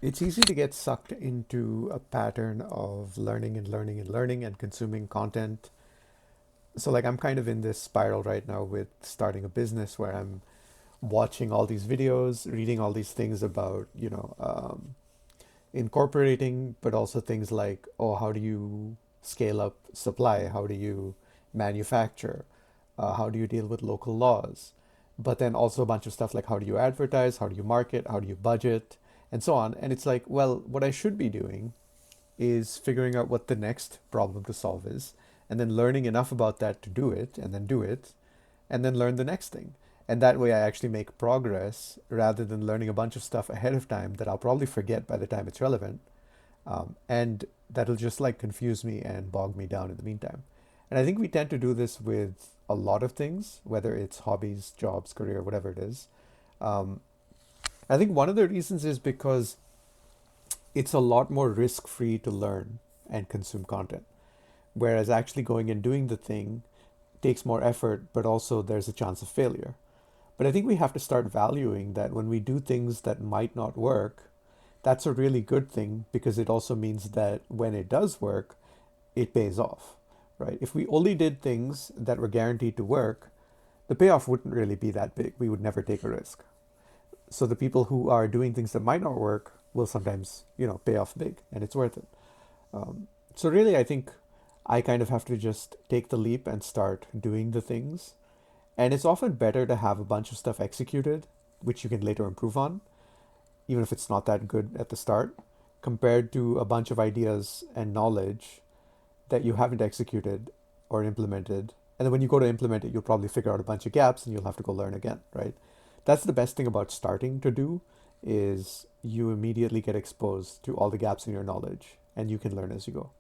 It's easy to get sucked into a pattern of learning and learning and learning and consuming content. So, like, I'm kind of in this spiral right now with starting a business where I'm watching all these videos, reading all these things about, incorporating, but also things like, oh, how do you scale up supply? How do you manufacture? How do you deal with local laws? But then also a bunch of stuff like how do you advertise? How do you market? How do you budget? And so on. And it's like, well, what I should be doing is figuring out what the next problem to solve is, and then learning enough about that to do it, and then do it, and then learn the next thing. And that way I actually make progress rather than learning a bunch of stuff ahead of time that I'll probably forget by the time it's relevant. And that'll just like confuse me and bog me down in the meantime. And I think we tend to do this with a lot of things, whether it's hobbies, jobs, career, whatever it is. Um, I think one of the reasons is because it's a lot more risk free to learn and consume content. Whereas actually going and doing the thing takes more effort, but also there's a chance of failure. But I think we have to start valuing that when we do things that might not work, that's a really good thing because it also means that when it does work, it pays off, right? If we only did things that were guaranteed to work, the payoff wouldn't really be that big. We would never take a risk. So the people who are doing things that might not work will sometimes, pay off big and it's worth it. So really, I think I kind of have to just take the leap and start doing the things. And it's often better to have a bunch of stuff executed, which you can later improve on, even if it's not that good at the start, compared to a bunch of ideas and knowledge that you haven't executed or implemented. And then when you go to implement it, you'll probably figure out a bunch of gaps and you'll have to go learn again, right? That's the best thing about starting to do is you immediately get exposed to all the gaps in your knowledge and you can learn as you go.